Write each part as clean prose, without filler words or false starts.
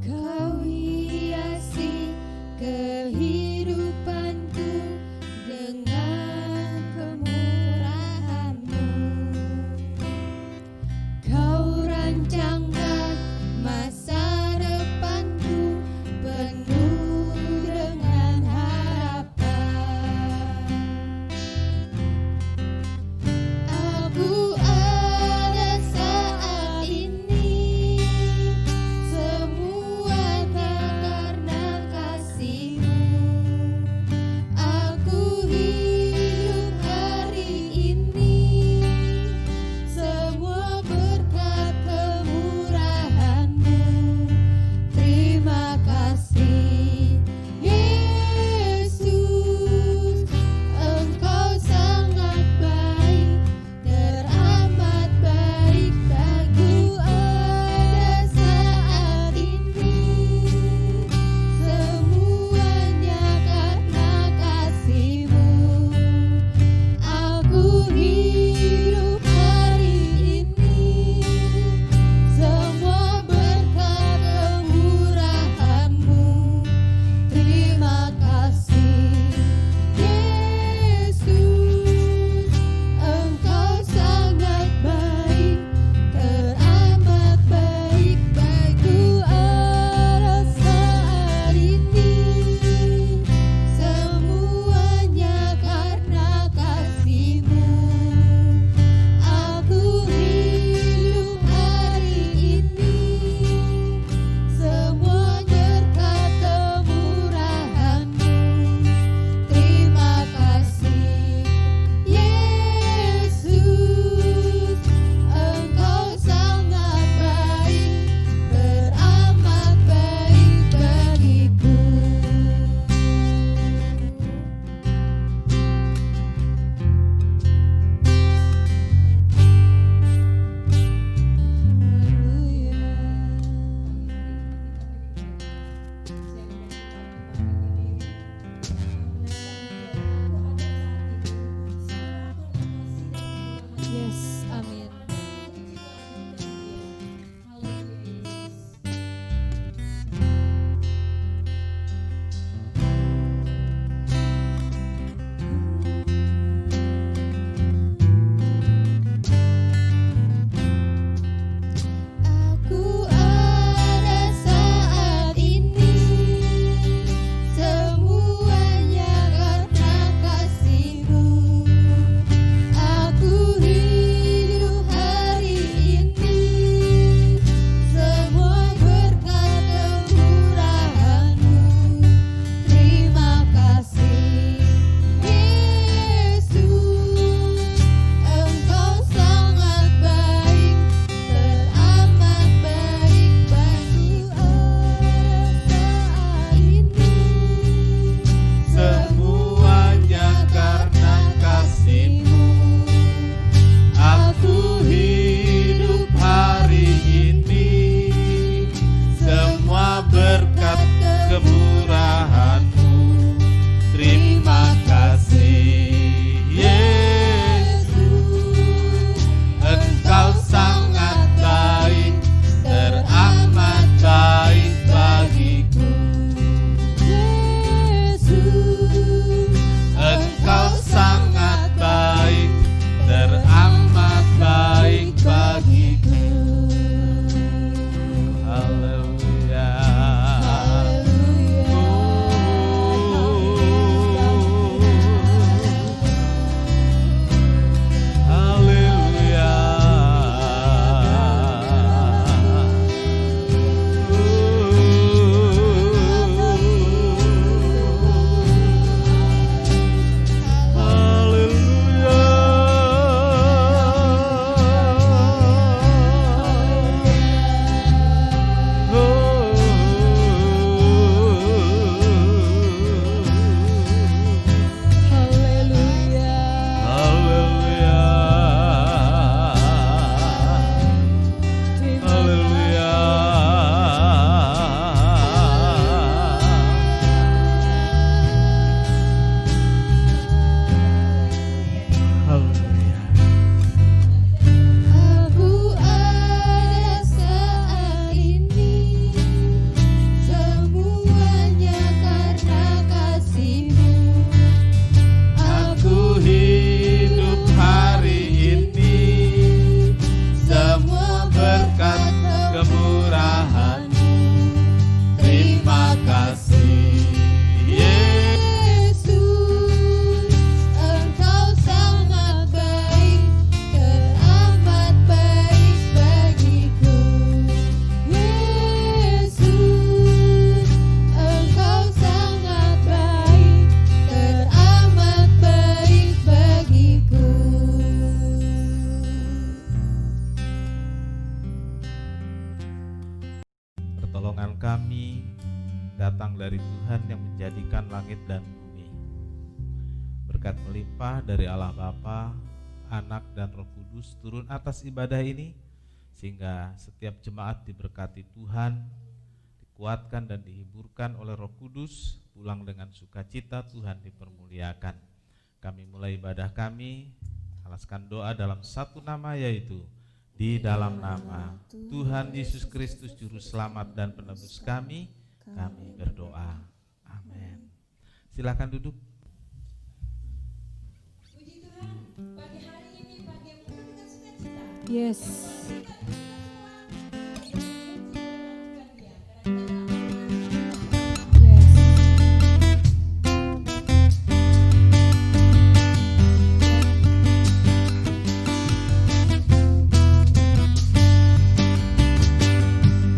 Kau hiasi kehidupanku dengan kemurahan-Mu. Kau rancangkan masa depanku penuh dengan harapan. Aku ada saat ini, semua pertolongan kami datang dari Tuhan yang menjadikan langit dan bumi. Berkat melimpah dari Allah Bapa, Anak dan Roh Kudus turun atas ibadah ini, sehingga setiap jemaat diberkati Tuhan, dikuatkan dan dihiburkan oleh Roh Kudus, pulang dengan sukacita, Tuhan dipermuliakan. Kami mulai ibadah kami, alaskan doa dalam satu nama, yaitu di dalam nama Tuhan Yesus Kristus Juru Selamat dan Penebus kami berdoa. Amin. Silakan duduk. Puji Tuhan, pagi hari ini pagi yang penuh dengan sukacita. Yes.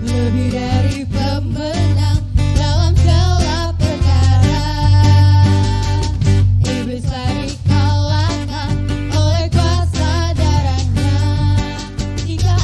Lebih dari pemenang dalam segala perkara, iblis telah dikalahkan oleh kuasa darahnya. Jika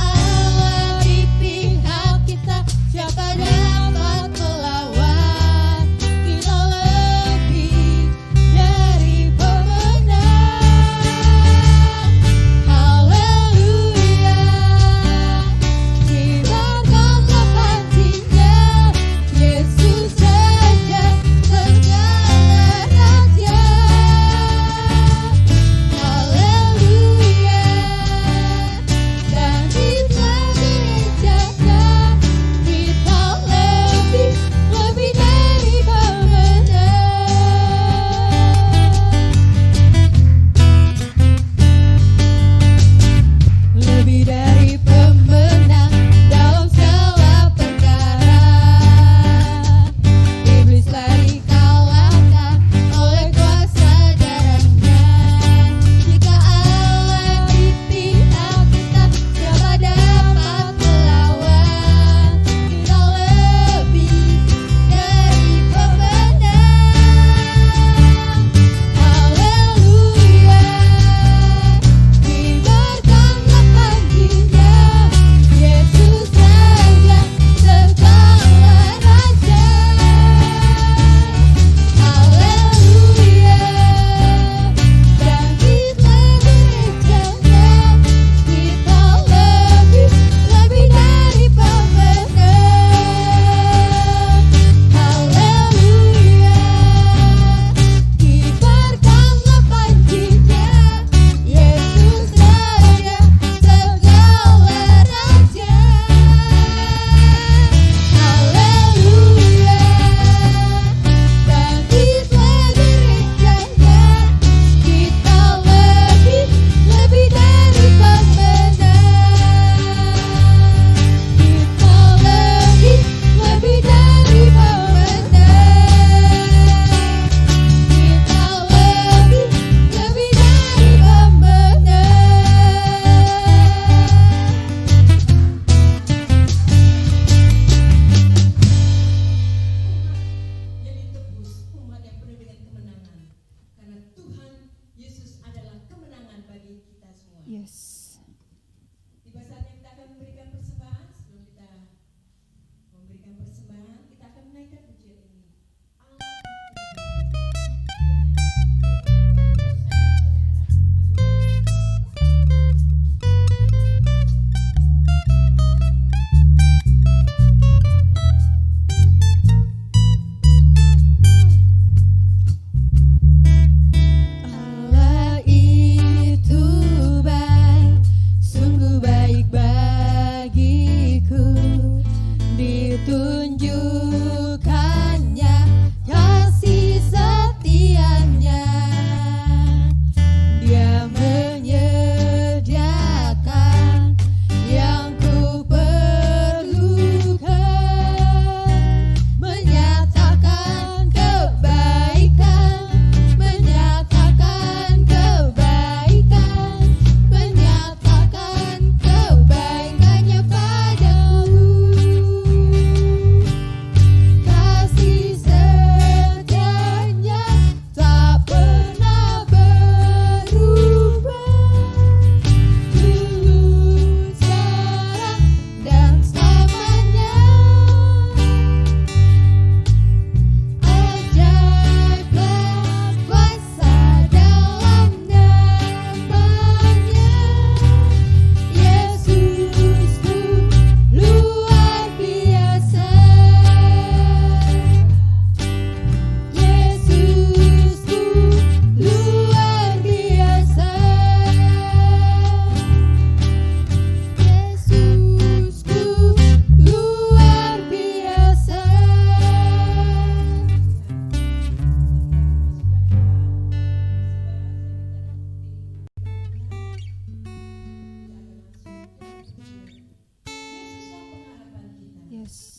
Yes.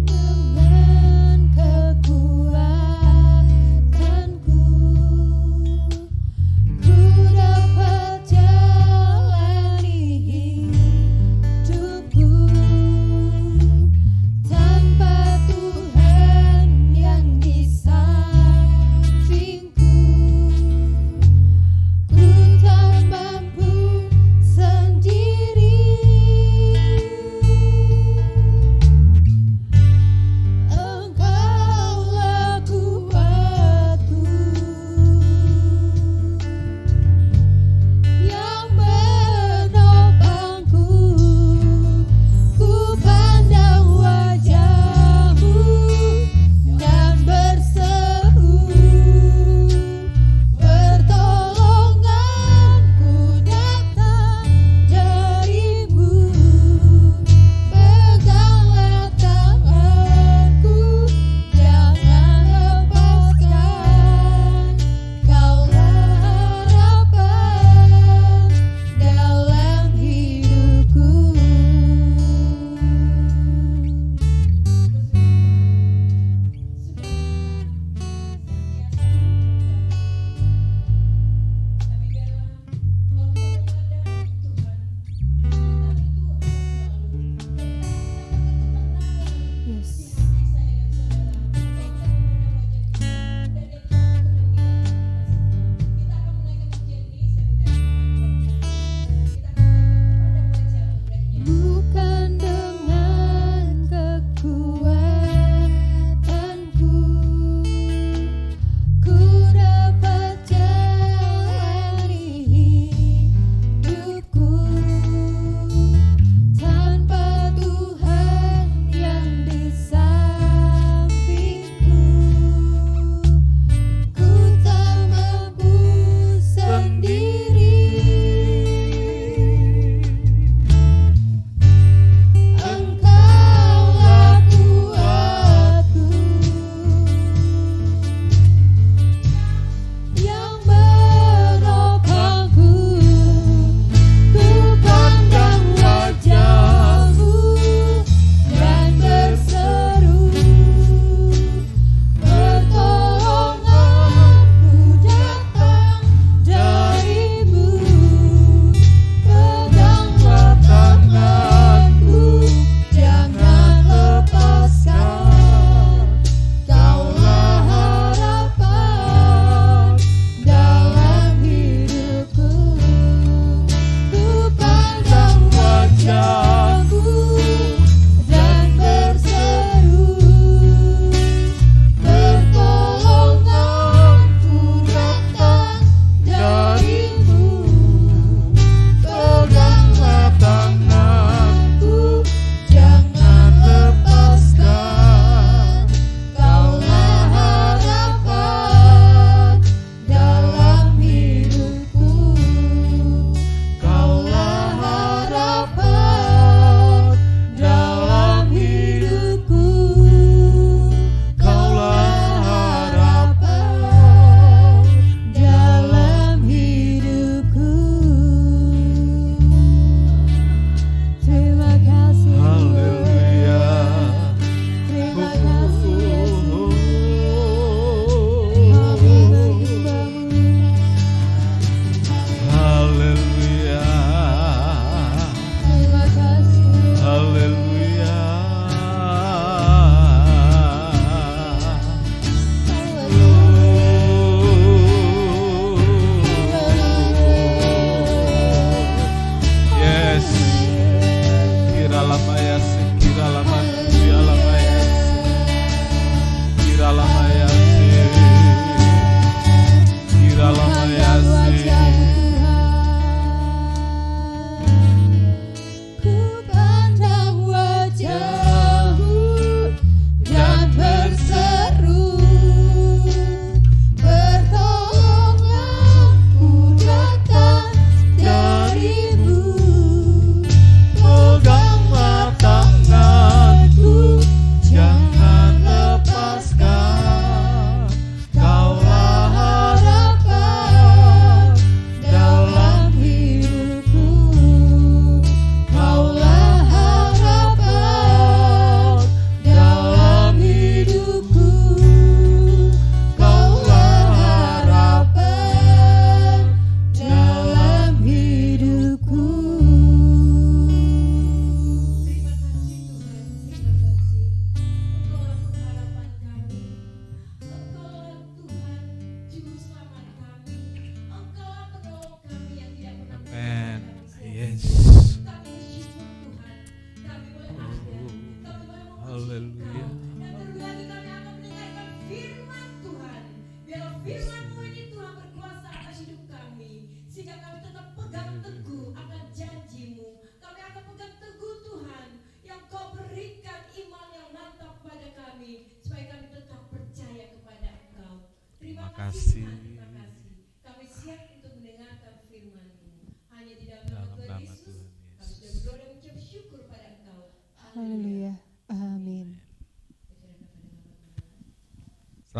Dengan kekuatanku, ku dapat jalani hidup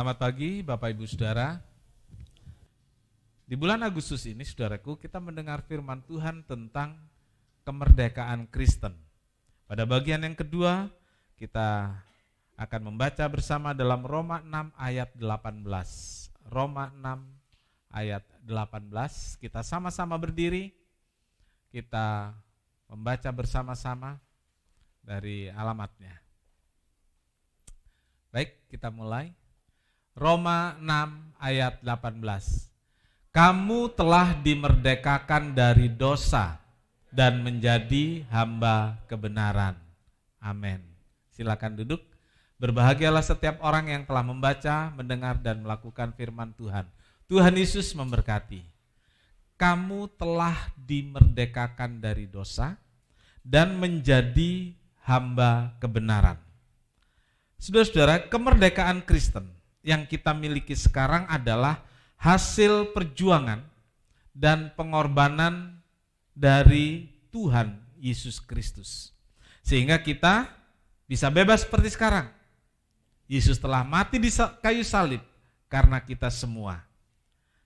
Selamat pagi Bapak Ibu Saudara. Di bulan Agustus ini saudaraku kita mendengar firman Tuhan tentang kemerdekaan Kristen. Pada bagian yang kedua kita akan membaca bersama dalam Roma 6 ayat 18. Roma 6 ayat 18, kita sama-sama berdiri, kita membaca bersama-sama dari alamatnya. Baik, kita mulai. Roma 6 ayat 18. Kamu telah dimerdekakan dari dosa dan menjadi hamba kebenaran. Amin. Silakan duduk. Berbahagialah setiap orang yang telah membaca, mendengar dan melakukan firman Tuhan. Tuhan Yesus memberkati. Kamu telah dimerdekakan dari dosa dan menjadi hamba kebenaran. Saudara-saudara, kemerdekaan Kristen yang kita miliki sekarang adalah hasil perjuangan dan pengorbanan dari Tuhan Yesus Kristus. Sehingga kita bisa bebas seperti sekarang. Yesus telah mati di kayu salib karena kita semua.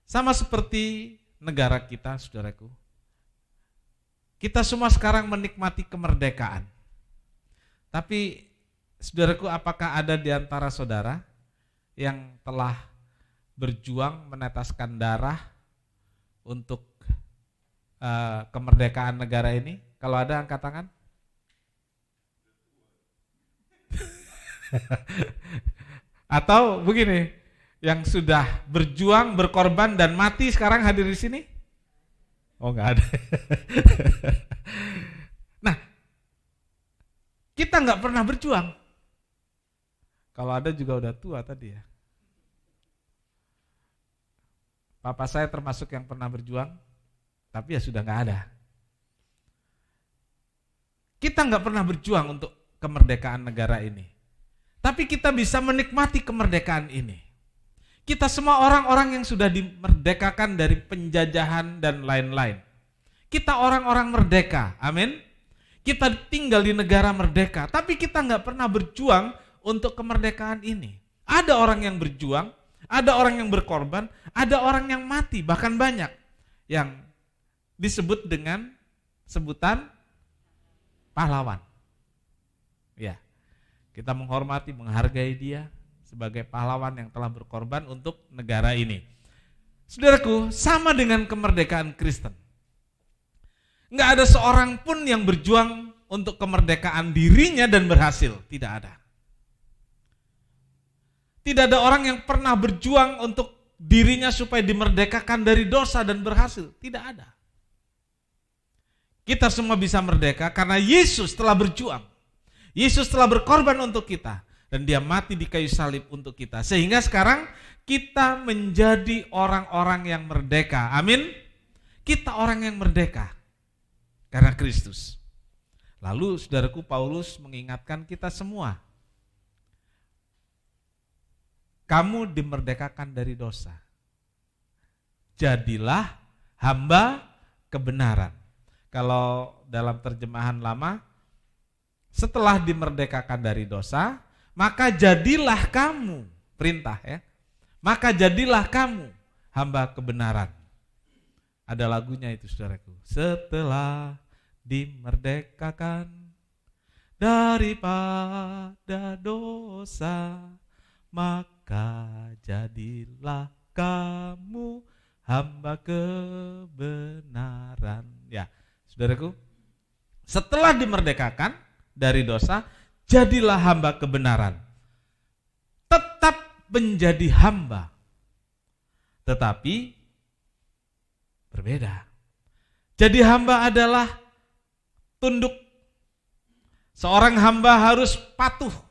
Sama seperti negara kita, saudaraku. Kita semua sekarang menikmati kemerdekaan. Tapi, saudaraku, apakah ada di antara saudara yang telah berjuang menetaskan darah untuk kemerdekaan negara ini? Kalau ada, angkat tangan. Atau begini, yang sudah berjuang, berkorban dan mati sekarang hadir di sini? Oh, enggak ada. Nah, kita enggak pernah berjuang. Kalau ada juga udah tua tadi ya. Papa saya termasuk yang pernah berjuang, tapi ya sudah enggak ada. Kita enggak pernah berjuang untuk kemerdekaan negara ini. Tapi kita bisa menikmati kemerdekaan ini. Kita semua orang-orang yang sudah dimerdekakan dari penjajahan dan lain-lain. Kita orang-orang merdeka, amin. Kita tinggal di negara merdeka, tapi kita enggak pernah berjuang untuk kemerdekaan ini. Ada orang yang berjuang, ada orang yang berkorban, ada orang yang mati, bahkan banyak yang disebut dengan sebutan pahlawan. Ya, kita menghormati, menghargai dia sebagai pahlawan yang telah berkorban untuk negara ini. Saudaraku, sama dengan kemerdekaan Kristen. Enggak ada seorang pun yang berjuang untuk kemerdekaan dirinya dan berhasil, tidak ada. Tidak ada orang yang pernah berjuang untuk dirinya supaya dimerdekakan dari dosa dan berhasil. Tidak ada. Kita semua bisa merdeka karena Yesus telah berjuang. Yesus telah berkorban untuk kita. Dan dia mati di kayu salib untuk kita. Sehingga sekarang kita menjadi orang-orang yang merdeka. Amin. Kita orang yang merdeka. Karena Kristus. Lalu saudaraku Paulus mengingatkan kita semua. Kamu dimerdekakan dari dosa. Jadilah hamba kebenaran. Kalau dalam terjemahan lama, setelah dimerdekakan dari dosa, maka jadilah kamu, perintah ya, maka jadilah kamu hamba kebenaran. Ada lagunya itu saudaraku. Setelah dimerdekakan daripada dosa, maka jadilah kamu hamba kebenaran. Ya, saudaraku, setelah dimerdekakan dari dosa, jadilah hamba kebenaran. Tetap menjadi hamba, tetapi berbeda. Jadi hamba adalah tunduk. Seorang hamba harus patuh.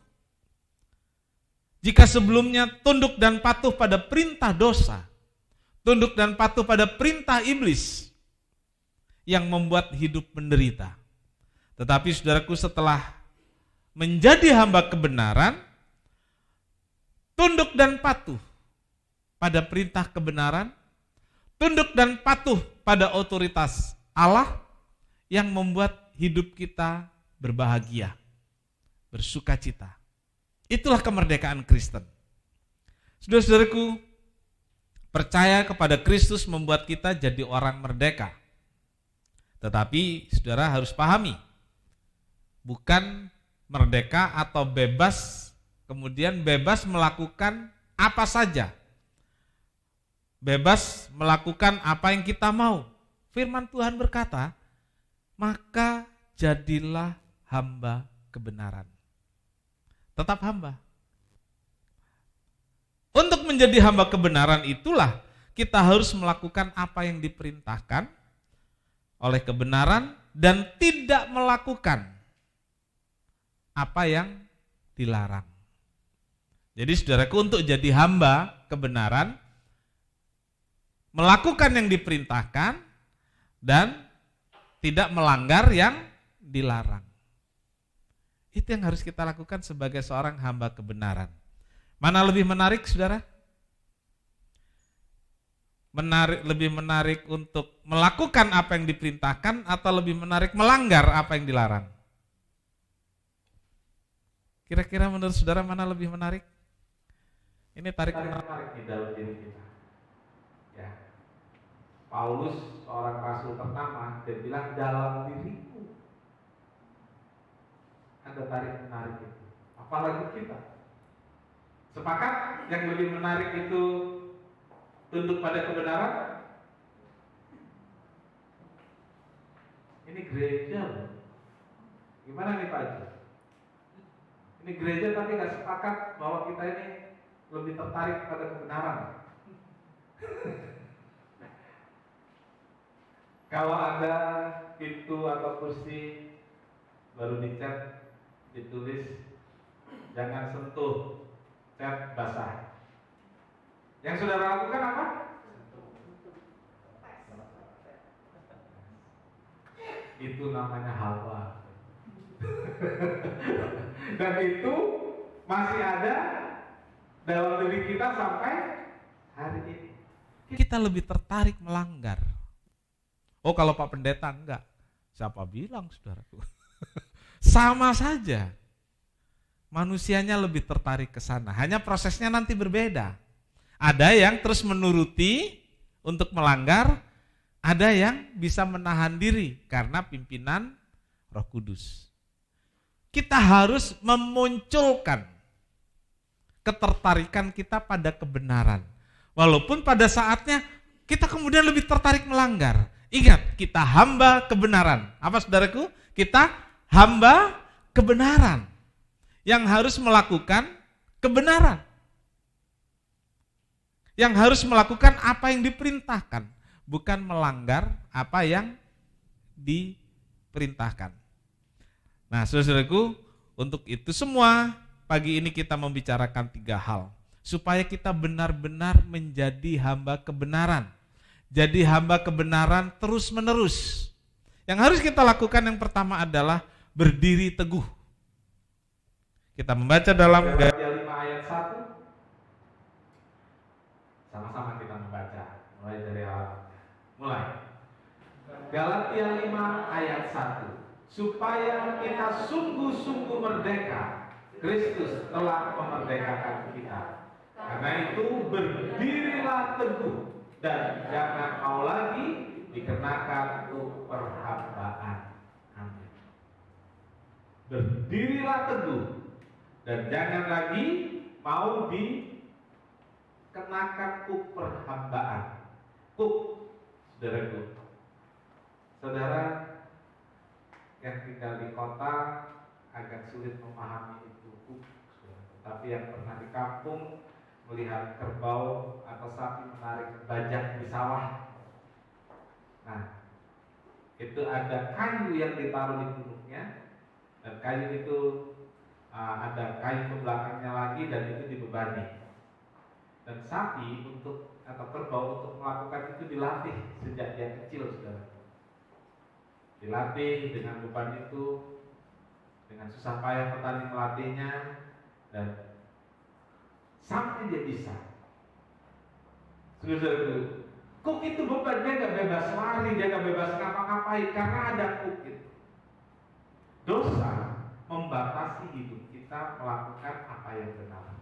Jika sebelumnya tunduk dan patuh pada perintah dosa, tunduk dan patuh pada perintah iblis yang membuat hidup menderita. Tetapi saudaraku, setelah menjadi hamba kebenaran, tunduk dan patuh pada perintah kebenaran, tunduk dan patuh pada otoritas Allah yang membuat hidup kita berbahagia, bersukacita. Itulah kemerdekaan Kristen. Saudara-saudaraku, percaya kepada Kristus membuat kita jadi orang merdeka. Tetapi saudara harus pahami, bukan merdeka atau bebas, kemudian bebas melakukan apa saja. Bebas melakukan apa yang kita mau. Firman Tuhan berkata, maka jadilah hamba kebenaran. Tetap hamba. Untuk menjadi hamba kebenaran itulah kita harus melakukan apa yang diperintahkan oleh kebenaran dan tidak melakukan apa yang dilarang. Jadi saudaraku, untuk jadi hamba kebenaran, melakukan yang diperintahkan dan tidak melanggar yang dilarang. Itu yang harus kita lakukan sebagai seorang hamba kebenaran. Mana lebih menarik, saudara? Lebih menarik untuk melakukan apa yang diperintahkan atau lebih menarik melanggar apa yang dilarang? Kira-kira menurut saudara mana lebih menarik? Ini tarik-menarik di dalam diri kita. Ya. Paulus, seorang rasul pertama, dia bilang dalam diriku ada tarik-menarik itu. Apalagi kita. Sepakat yang lebih menarik itu tunduk pada kebenaran? Ini gereja loh. Gimana nih Pak Haji? Ini gereja tapi gak sepakat bahwa kita ini lebih tertarik pada kebenaran. Kalau ada pintu atau kursi baru dicat, ditulis jangan sentuh, cat basah. Yang saudara lakukan apa? Itu namanya hawa. Dan itu masih ada dalam diri kita sampai hari ini. Kita lebih tertarik melanggar. Oh, kalau Pak Pendeta enggak. Siapa bilang, saudaraku? Sama saja. Manusianya lebih tertarik ke sana. Hanya prosesnya nanti berbeda. Ada yang terus menuruti untuk melanggar, ada yang bisa menahan diri karena pimpinan Roh Kudus. Kita harus memunculkan ketertarikan kita pada kebenaran. Walaupun pada saatnya kita kemudian lebih tertarik melanggar. Ingat, kita hamba kebenaran. Apa saudaraku? Kita hamba kebenaran yang harus melakukan kebenaran. Yang harus melakukan apa yang diperintahkan, bukan melanggar apa yang diperintahkan. Nah, saudaraku, untuk itu semua pagi ini kita membicarakan 3 hal supaya kita benar-benar menjadi hamba kebenaran. Jadi hamba kebenaran terus-menerus. Yang harus kita lakukan yang pertama adalah berdiri teguh. Kita membaca dalam Galatia 5 ayat 1. Sama-sama kita membaca, mulai dari awal. Mulai. Galatia 5 ayat 1. Supaya kita sungguh-sungguh merdeka, Kristus telah memerdekakan kita. Karena itu berdirilah teguh dan jangan mau lagi dikenakan untuk perhambaan. Amin. Berdirilah teguh dan jangan lagi mau dikenakan kuk perhambaan. Kuk, saudaraku. Saudara yang tinggal di kota agak sulit memahami itu kuk, tapi yang pernah di kampung melihat kerbau atau sapi menarik bajak di sawah. Nah, itu ada kayu yang ditaruh di punuknya, dan kayu itu ada kayu ke belakangnya lagi dan itu dibebani. Dan sapi atau kerbau untuk melakukan itu dilatih sejak dia kecil, saudara. Dilatih dengan beban itu, dengan susah payah petani melatihnya, dan sampai dia bisa. Saudara-saudara, kuk itu beban, dia gak bebas lari, dia gak bebas ngapa-ngapain karena ada kuk itu. Dosa membatasi hidup kita melakukan apa yang benar.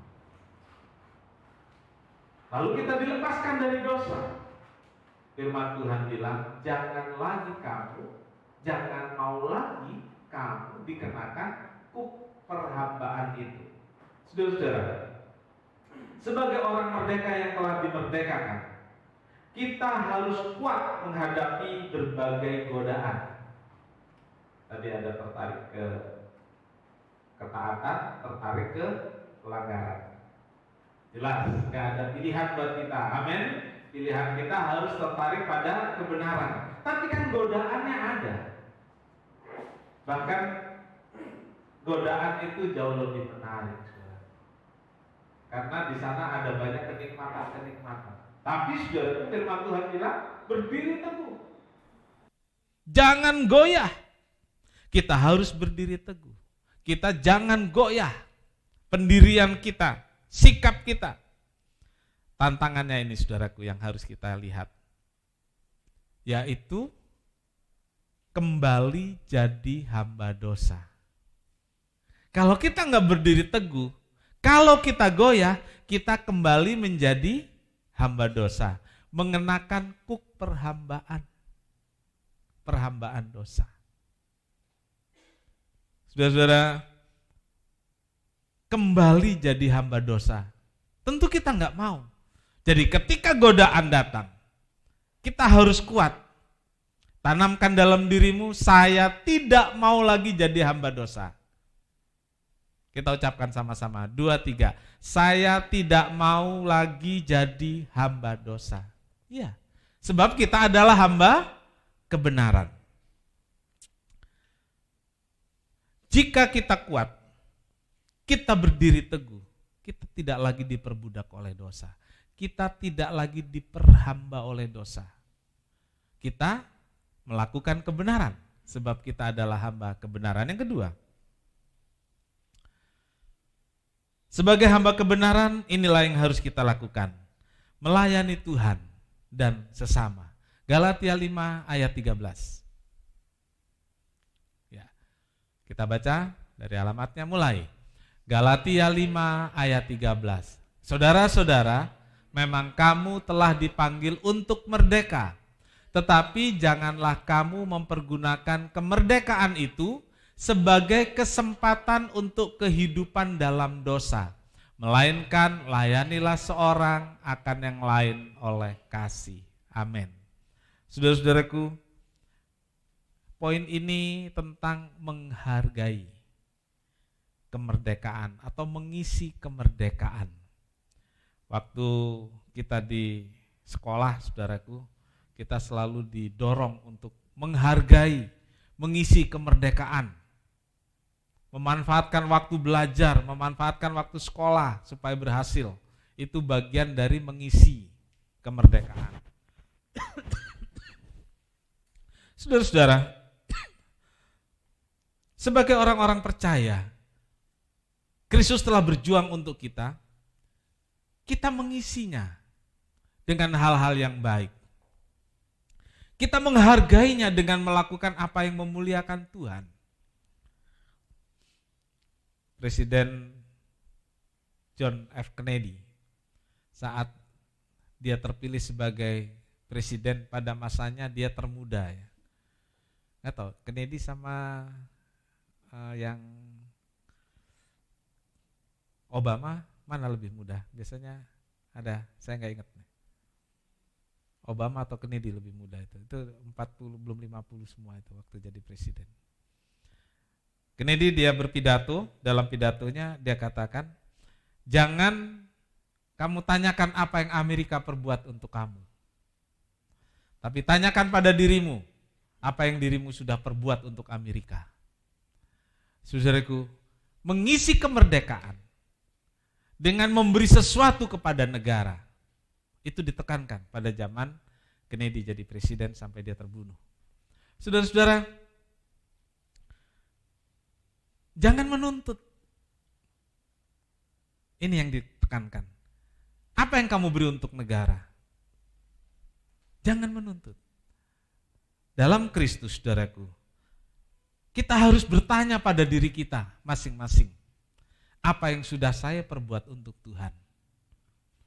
Lalu kita dilepaskan dari dosa. Firman Tuhan bilang, jangan mau lagi kamu dikenakan kuk perhambaan itu. Saudara-saudara, sebagai orang merdeka yang telah dimerdekakan, kita harus kuat menghadapi berbagai godaan. Tadi ada tertarik ke ketaatan, tertarik ke pelanggaran. Jelas, gak ada pilihan buat kita. Amin. Pilihan kita harus tertarik pada kebenaran. Tapi kan godaannya ada. Bahkan godaan itu jauh lebih menarik. Karena di sana ada banyak kenikmatan. Tapi saudara, firman Tuhan bilang, berdiri teguh. Jangan goyah. Kita harus berdiri teguh. Kita jangan goyah. Pendirian kita, sikap kita. Tantangannya ini saudaraku yang harus kita lihat. Yaitu kembali jadi hamba dosa. Kalau kita nggak berdiri teguh, kalau kita goyah, kita kembali menjadi hamba dosa, mengenakan kuk perhambaan dosa. Saudara-saudara, kembali jadi hamba dosa, tentu kita nggak mau. Jadi ketika godaan datang, kita harus kuat. Tanamkan dalam dirimu, saya tidak mau lagi jadi hamba dosa. Kita ucapkan sama-sama, 2, 3. Saya tidak mau lagi jadi hamba dosa. Iya, sebab kita adalah hamba kebenaran. Jika kita kuat, kita berdiri teguh, kita tidak lagi diperbudak oleh dosa. Kita tidak lagi diperhamba oleh dosa. Kita melakukan kebenaran, sebab kita adalah hamba kebenaran. Yang kedua, sebagai hamba kebenaran, inilah yang harus kita lakukan. Melayani Tuhan dan sesama. Galatia 5 ayat 13. Ya, kita baca dari alamatnya mulai. Galatia 5 ayat 13. Saudara-saudara, memang kamu telah dipanggil untuk merdeka. Tetapi janganlah kamu mempergunakan kemerdekaan itu sebagai kesempatan untuk kehidupan dalam dosa, melainkan layanilah seorang akan yang lain oleh kasih. Amin. Saudara-saudaraku, poin ini tentang menghargai kemerdekaan atau mengisi kemerdekaan. Waktu kita di sekolah, saudaraku, kita selalu didorong untuk menghargai, mengisi kemerdekaan. Memanfaatkan waktu belajar, memanfaatkan waktu sekolah supaya berhasil. Itu bagian dari mengisi kemerdekaan. Saudara-saudara, sebagai orang-orang percaya, Kristus telah berjuang untuk kita mengisinya dengan hal-hal yang baik. Kita menghargainya dengan melakukan apa yang memuliakan Tuhan. Presiden John F. Kennedy, saat dia terpilih sebagai presiden pada masanya, dia termuda ya. Nggak tahu, Kennedy sama yang Obama mana lebih muda? Biasanya ada, saya nggak ingat nih. Obama atau Kennedy lebih muda itu 40 belum 50 semua itu waktu jadi presiden. Kennedy dia berpidato, dalam pidatonya dia katakan, jangan kamu tanyakan apa yang Amerika perbuat untuk kamu, tapi tanyakan pada dirimu apa yang dirimu sudah perbuat untuk Amerika. Saudaraku, mengisi kemerdekaan dengan memberi sesuatu kepada negara, itu ditekankan pada zaman Kennedy jadi presiden sampai dia terbunuh. Saudara-saudara, jangan menuntut. Ini yang ditekankan. Apa yang kamu beri untuk negara? Jangan menuntut. Dalam Kristus, saudaraku, kita harus bertanya pada diri kita masing-masing. Apa yang sudah saya perbuat untuk Tuhan?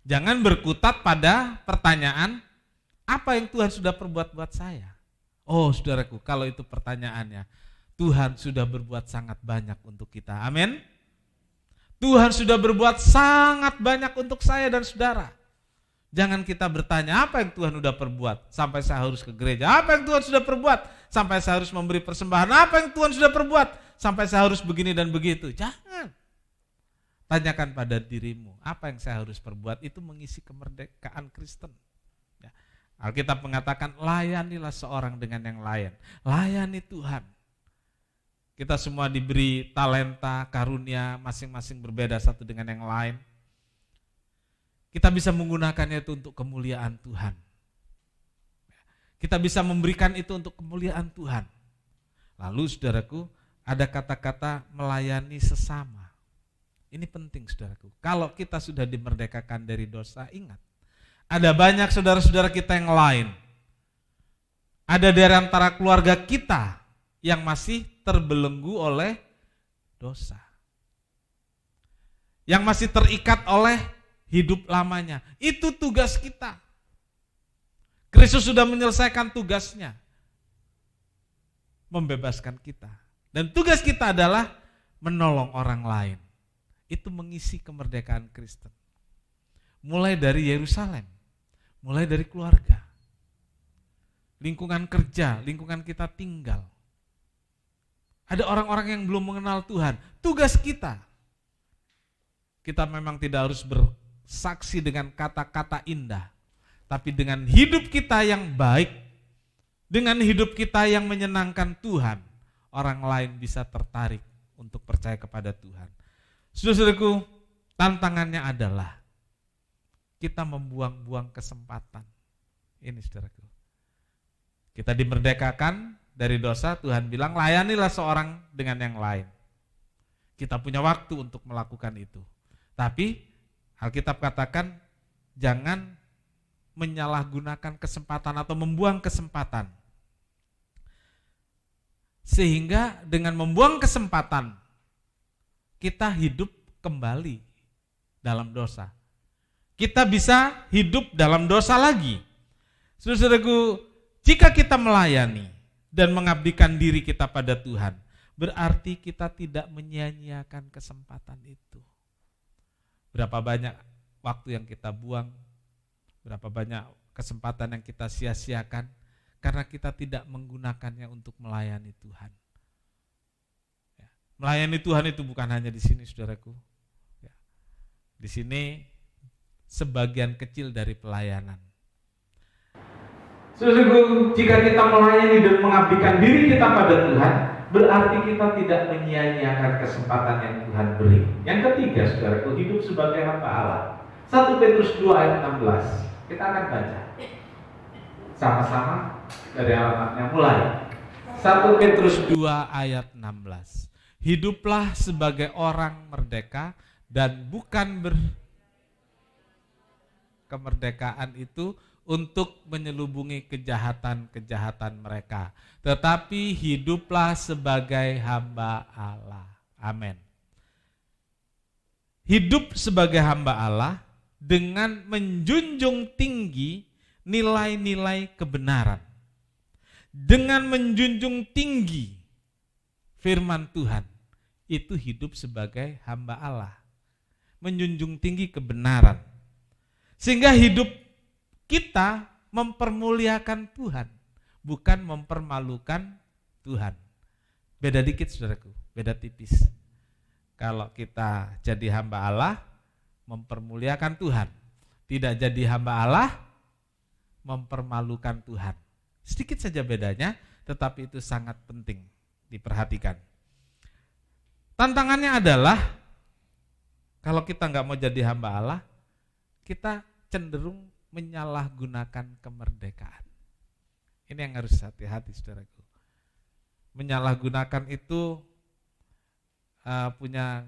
Jangan berkutat pada pertanyaan, apa yang Tuhan sudah perbuat buat saya? Oh saudaraku, kalau itu pertanyaannya, Tuhan sudah berbuat sangat banyak untuk kita. Amin. Tuhan sudah berbuat sangat banyak untuk saya dan saudara. Jangan kita bertanya, apa yang Tuhan sudah perbuat sampai saya harus ke gereja? Apa yang Tuhan sudah perbuat sampai saya harus memberi persembahan? Apa yang Tuhan sudah perbuat sampai saya harus begini dan begitu? Jangan. Tanyakan pada dirimu, apa yang saya harus perbuat? Itu mengisi kemerdekaan Kristen. Ya. Alkitab mengatakan, layanilah seorang dengan yang lain. Layani Tuhan. Kita semua diberi talenta, karunia, masing-masing berbeda satu dengan yang lain. Kita bisa menggunakannya itu untuk kemuliaan Tuhan. Kita bisa memberikan itu untuk kemuliaan Tuhan. Lalu saudaraku, ada kata-kata melayani sesama. Ini penting saudaraku. Kalau kita sudah dimerdekakan dari dosa, ingat. Ada banyak saudara-saudara kita yang lain. Ada dari antara keluarga kita yang masih terbelenggu oleh dosa. Yang masih terikat oleh hidup lamanya. Itu tugas kita. Kristus sudah menyelesaikan tugasnya. Membebaskan kita. Dan tugas kita adalah menolong orang lain. Itu mengisi kemerdekaan Kristen. Mulai dari Yerusalem. Mulai dari keluarga. Lingkungan kerja, lingkungan kita tinggal. Ada orang-orang yang belum mengenal Tuhan. Tugas kita. Kita memang tidak harus bersaksi dengan kata-kata indah. Tapi dengan hidup kita yang baik, dengan hidup kita yang menyenangkan Tuhan, orang lain bisa tertarik untuk percaya kepada Tuhan. Saudaraku, tantangannya adalah kita membuang-buang kesempatan. Ini saudaraku. Kita dimerdekakan dari dosa, Tuhan bilang layanilah seorang dengan yang lain. Kita punya waktu untuk melakukan itu. Tapi Alkitab katakan jangan menyalahgunakan kesempatan atau membuang kesempatan. Sehingga dengan membuang kesempatan, kita hidup kembali dalam dosa. Kita bisa hidup dalam dosa lagi. Saudaraku, jika kita melayani dan mengabdikan diri kita pada Tuhan, berarti kita tidak menyia-nyiakan kesempatan itu. Berapa banyak waktu yang kita buang, berapa banyak kesempatan yang kita sia-siakan, karena kita tidak menggunakannya untuk melayani Tuhan. Ya. Melayani Tuhan itu bukan hanya di sini, saudaraku. Ya. Di sini sebagian kecil dari pelayanan. Saudaraku, jika kita melayani dan mengabdikan diri kita pada Tuhan, berarti kita tidak menyia-nyiakan kesempatan yang Tuhan beri. Yang ketiga, saudaraku, hidup sebagai hamba Allah. 1 Petrus 2 ayat 16. Kita akan baca sama-sama dari alamatnya mulai. 1 Petrus 2 ayat 16. Hiduplah sebagai orang merdeka dan bukan kemerdekaan itu untuk menyelubungi kejahatan-kejahatan mereka. Tetapi hiduplah sebagai hamba Allah. Amin. Hidup sebagai hamba Allah dengan menjunjung tinggi nilai-nilai kebenaran. Dengan menjunjung tinggi firman Tuhan. Itu hidup sebagai hamba Allah. Menjunjung tinggi kebenaran. Sehingga hidup kita mempermuliakan Tuhan, bukan mempermalukan Tuhan. Beda dikit saudaraku, beda tipis. Kalau kita jadi hamba Allah, mempermuliakan Tuhan. Tidak jadi hamba Allah, mempermalukan Tuhan. Sedikit saja bedanya, tetapi itu sangat penting diperhatikan. Tantangannya adalah, kalau kita nggak mau jadi hamba Allah, kita cenderung menyalahgunakan kemerdekaan. Ini yang harus hati-hati saudaraku. Menyalahgunakan itu punya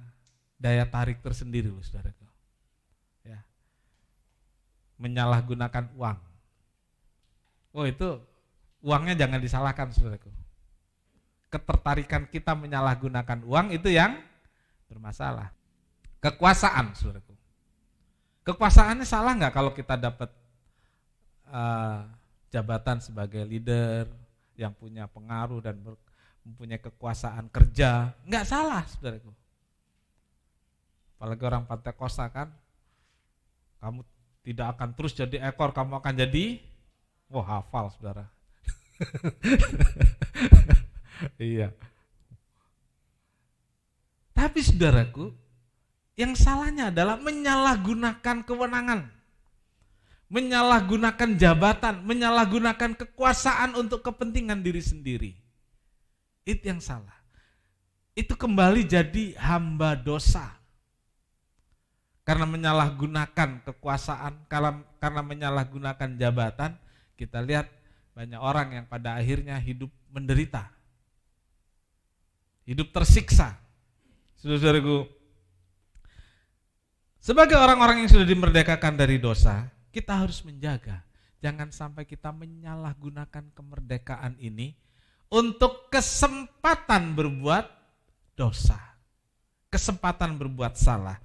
daya tarik tersendiri loh saudaraku. Ya. Menyalahgunakan uang. Oh itu uangnya jangan disalahkan saudaraku. Ketertarikan kita menyalahgunakan uang itu yang bermasalah. Kekuasaan saudaraku. Kekuasaannya salah nggak kalau kita dapat jabatan sebagai leader yang punya pengaruh dan mempunyai kekuasaan kerja? Nggak salah, saudaraku. Apalagi orang Pentakosta kan, kamu tidak akan terus jadi ekor, kamu akan jadi, wah hafal saudara. Iya. Tapi saudaraku, yang salahnya adalah menyalahgunakan kewenangan, menyalahgunakan jabatan, menyalahgunakan kekuasaan untuk kepentingan diri sendiri. Itu yang salah. Itu kembali jadi hamba dosa. Karena menyalahgunakan kekuasaan, karena menyalahgunakan jabatan, kita lihat banyak orang yang pada akhirnya hidup menderita, hidup tersiksa. Saudara-saudaraku, sebagai orang-orang yang sudah dimerdekakan dari dosa, kita harus menjaga, jangan sampai kita menyalahgunakan kemerdekaan ini untuk kesempatan berbuat dosa, kesempatan berbuat salah.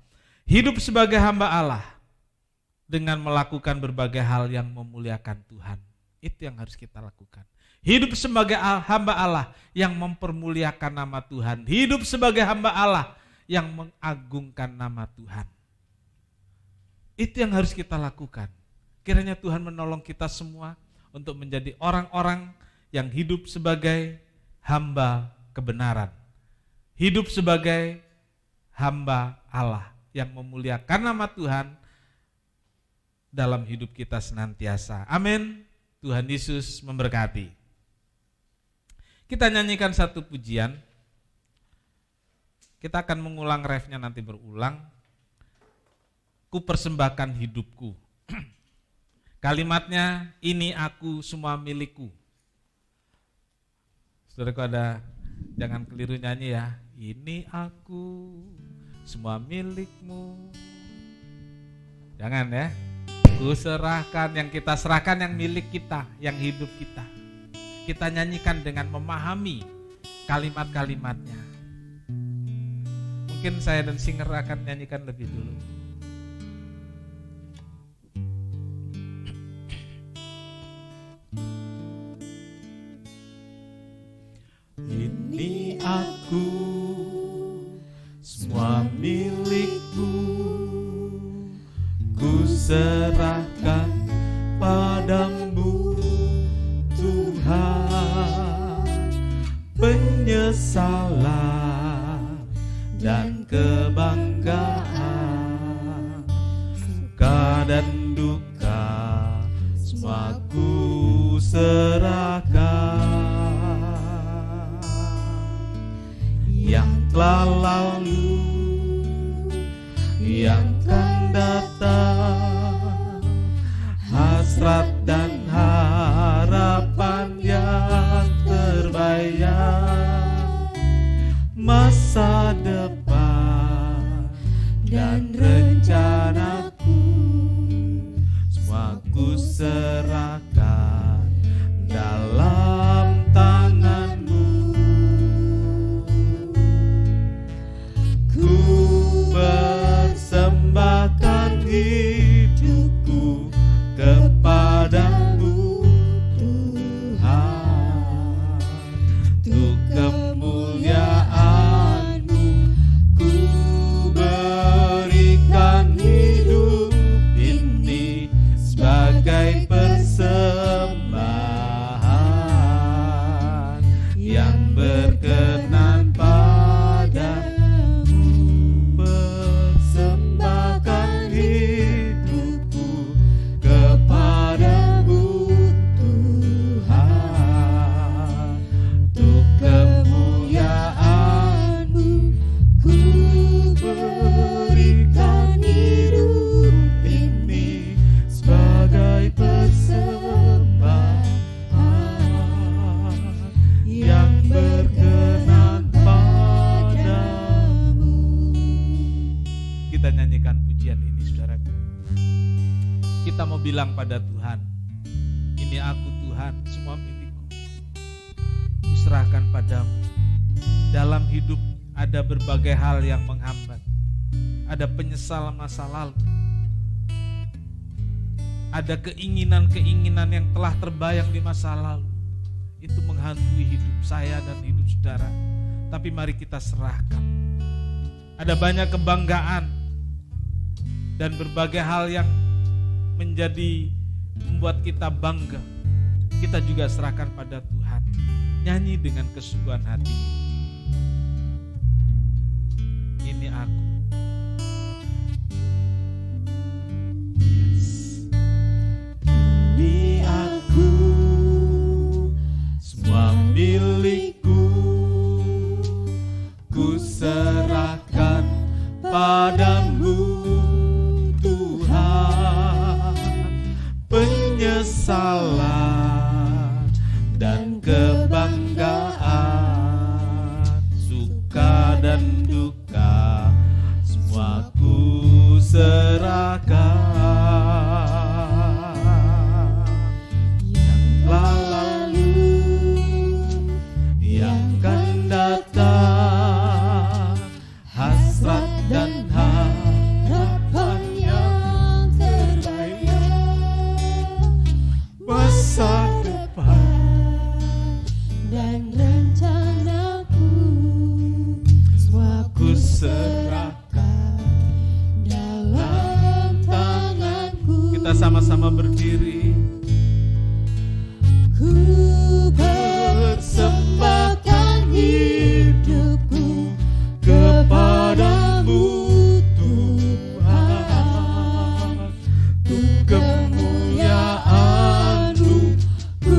Hidup sebagai hamba Allah dengan melakukan berbagai hal yang memuliakan Tuhan. Itu yang harus kita lakukan. Hidup sebagai hamba Allah yang mempermuliakan nama Tuhan. Hidup sebagai hamba Allah yang mengagungkan nama Tuhan. Itu yang harus kita lakukan. Kiranya Tuhan menolong kita semua untuk menjadi orang-orang yang hidup sebagai hamba kebenaran. Hidup sebagai hamba Allah yang memuliakan nama Tuhan dalam hidup kita senantiasa. Amin. Tuhan Yesus memberkati. Kita nyanyikan satu pujian. Kita akan mengulang refnya nanti berulang. Ku persembahkan hidupku. Kalimatnya, ini aku semua milikku. Saudaraku ada, jangan keliru nyanyi ya. Ini aku semua milikmu. Jangan ya. Ku serahkan, yang kita serahkan yang milik kita, yang hidup kita. Kita nyanyikan dengan memahami kalimat-kalimatnya. Mungkin saya dan singer akan nyanyikan lebih dulu. Ini aku semua milikmu, ku serahkan padamu Tuhan. Penyesalan dan kebanggaan, suka dan duka, semua ku serahkan. Yang telah lalu, yang akan datang, hasrat dan harapan yang terbayang, masa depan dan rencanaku, semua ku serahkan dalam tanganmu. Ku persembahkan hidupku kepadamu Tuhan, untuk kemuliaan-Mu ku berikan hidup ini sebagai persembahan yang berkenan padamu. Persembahkan hidupku kepadamu Tuhan, untuk kemuliaan-Mu ku berikan hidup ini sebagai persembahan yang berkenan padamu. Kita nyanyikan pujian ini, saudaraku. Kita mau bilang pada Tuhan, ini aku Tuhan, semua milikku. Kuserahkan padamu. Dalam hidup ada berbagai hal yang menghambat. Ada penyesalan masa lalu. ada keinginan-keinginan yang telah terbayang di masa lalu. Itu menghantui hidup saya dan hidup saudara. Tapi mari kita serahkan. Ada banyak kebanggaan dan berbagai hal yang membuat kita bangga. Kita juga serahkan pada Tuhan. Nyanyi dengan kesungguhan hati. Ini aku. Yes. Ini aku, semua milikku, ku serahkan padamu Tuhan. Penyesalan dan kebanggaan, suka dan duka, semua ku serahkan. Yang telah lalu, yang akan datang, hasrat dan harapan yang terbayang, masa depan dan rencanaku, semua ku serahkan dalam tanganku. Kita sama-sama berdiri. Ku persembahkan hidupku kepadamu Tuhan, untuk kemuliaan-Mu ku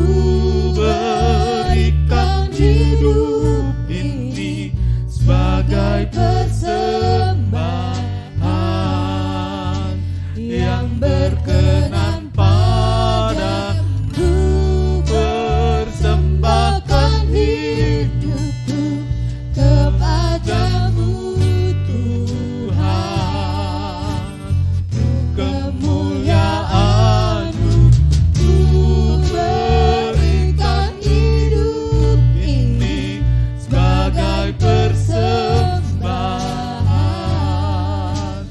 berikan hidup ini sebagai persembahan yang berkenan padamu. Persembahkan hidupku kepadamu Tuhan, untuk kemuliaan-Mu ku berikan hidup ini sebagai persembahan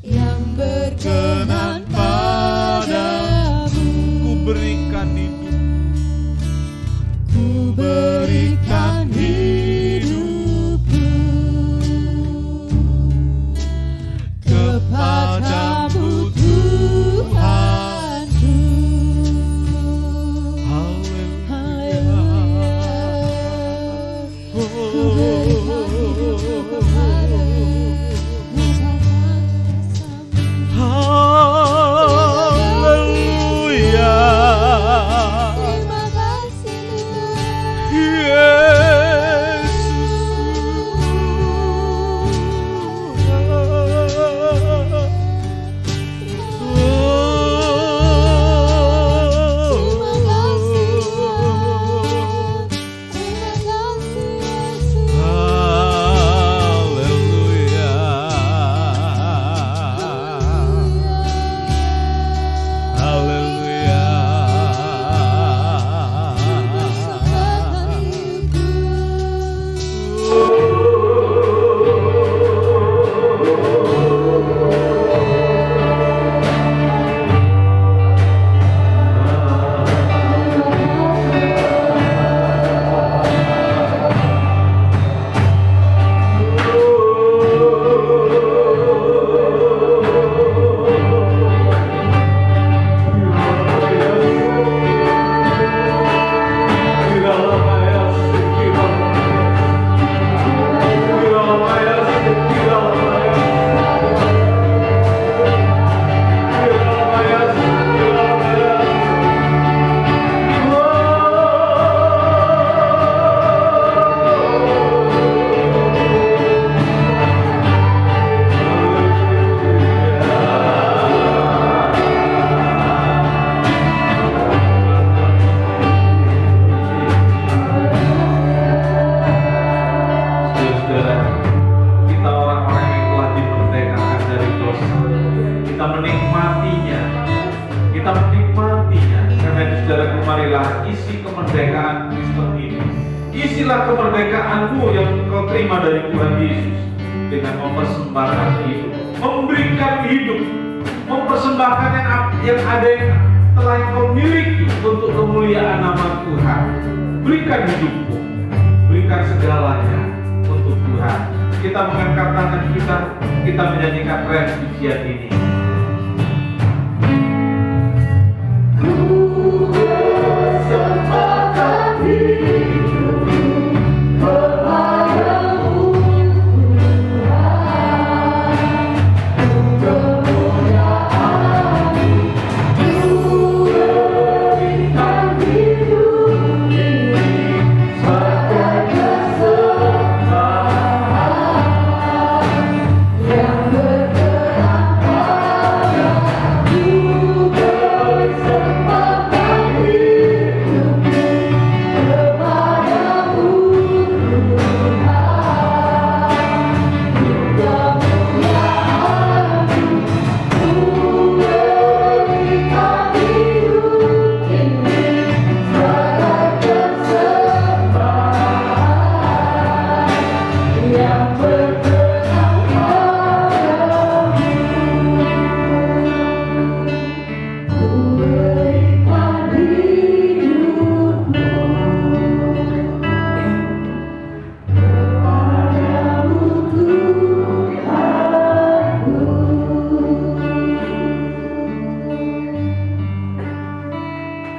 yang berkenan padamu. Ku berikan hidup, ku berikan hidupku kepadamu Tuhanku. Haleluya. Ku berikan hidupku kepadamu. Haleluya. Terima kasih Tuhan. Yesus. Terima kasih Tuhan. Terima kasih Yesus. Haleluya. Haleluya. Persembahkan hidupku. Saudara, kita orang-orang yang telah dimerdekakan dari dosa, kita menikmatinya. Karena itu saudara, marilah isi kemerdekaan Kristen ini. Isilah kemerdekaanmu yang kau terima dari Tuhan Yesus dengan mempersembahkan hidup, memberikan hidup, mempersembahkan yang ada yang telah Engkau miliki untuk kemuliaan nama Tuhan. Berikan hidupku, berikan segalanya untuk Tuhan. Kita mengangkat tangan kita menyanyikan ref pujian ini.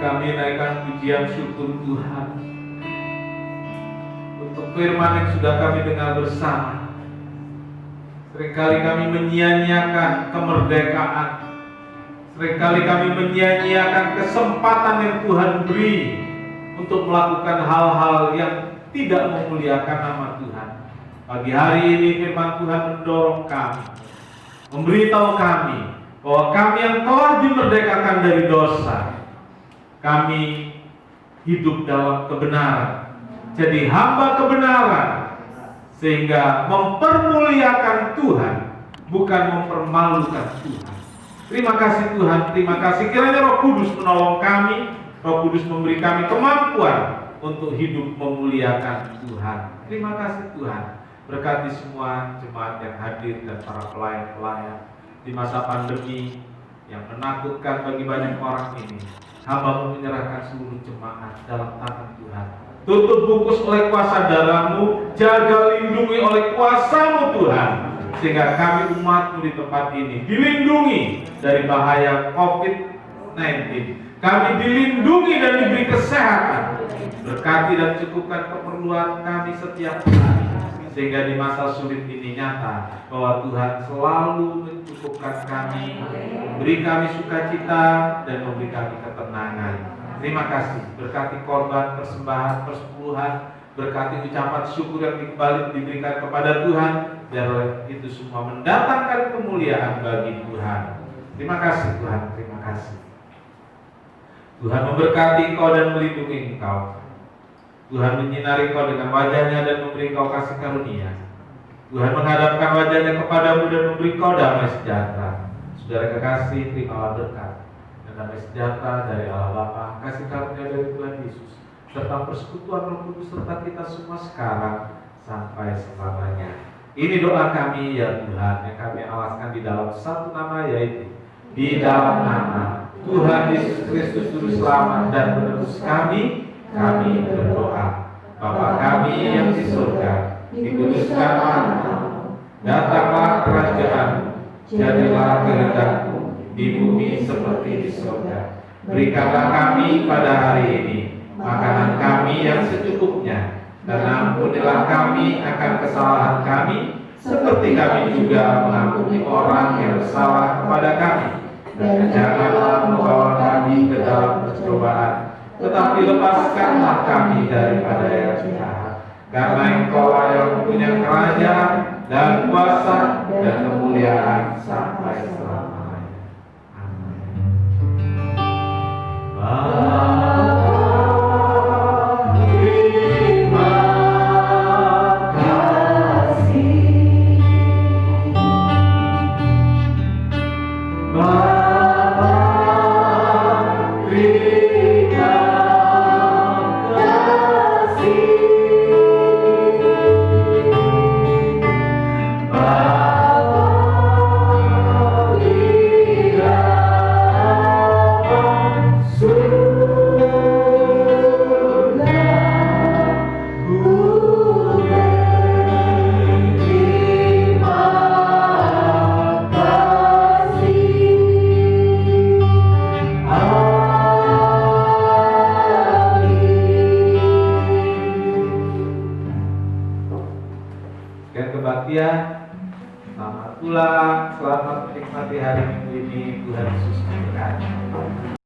Kami naikkan pujian syukur Tuhan untuk firman yang sudah kami dengar bersama. Seringkali kami menyia-nyiakan kemerdekaan, seringkali kami menyia-nyiakan kesempatan yang Tuhan beri untuk melakukan hal-hal yang tidak memuliakan nama Tuhan. Pagi hari ini firman Tuhan mendorong kami, memberitahu kami bahwa kami yang telah dimerdekakan dari dosa, kami hidup dalam kebenaran, jadi hamba kebenaran, sehingga mempermuliakan Tuhan, bukan mempermalukan Tuhan. Terima kasih Tuhan, terima kasih. Kiranya Roh Kudus menolong kami, Roh Kudus memberi kami kemampuan untuk hidup memuliakan Tuhan. Terima kasih Tuhan. Berkati semua jemaat yang hadir dan para pelayan-pelayan di masa pandemi yang menakutkan bagi banyak orang ini. Hamba-Mu menyerahkan seluruh jemaat dalam tangan Tuhan. Tutup bungkus oleh kuasa darah-Mu, jaga lindungi oleh kuasa-Mu Tuhan, sehingga kami umat-Mu di tempat ini dilindungi dari bahaya COVID-19. Kami dilindungi dan diberi kesehatan. Berkati dan cukupkan keperluan kami setiap hari, sehingga di masa sulit ini nyata bahwa Tuhan selalu mencukupkan kami, memberi kami sukacita dan memberi kami ketenangan. Terima kasih. Berkati korban persembahan persepuluhan, berkati ucapan syukur yang diberikan kepada Tuhan, biar itu semua mendatangkan kemuliaan bagi Tuhan. Terima kasih Tuhan, terima kasih. Tuhan memberkati engkau dan melindungi engkau. Tuhan menyinari engkau dengan wajah-Nya dan memberi engkau kasih karunia. Tuhan menghadapkan wajah-Nya kepadamu dan memberi engkau damai sejahtera. Saudara kekasih, terimalah berkat dan damai sejahtera dari Allah Bapa, kasih karunia dari Tuhan Yesus, serta persekutuan Roh Kudus serta kita semua sekarang sampai selamanya. Ini doa kami ya Tuhan, yang kami alaskan di dalam satu nama, yaitu di dalam nama Tuhan Yesus Kristus Juru Selamat dan Penebus kami berdoa. Bapa kami yang di surga, dikuduskanlah namamu, datanglah kerajaan-Mu, jadilah kehendak-Mu di bumi seperti di surga. Berikanlah kami pada hari ini makanan kami yang secukupnya, dan ampunilah kami akan kesalahan kami, seperti kami juga mengampuni orang yang bersalah kepada kami. Dan janganlah membawa kami ke dalam percobaan, tetapi lepaskanlah kami daripada yang jahat. Karena Engkau yang punya kerajaan dan kuasa dan kemuliaan sampai selamanya. Amin. Bapa, berwalafiat. Selamat pulang, selamat menikmati hari Minggu ini. Tuhan Yesus memberkati.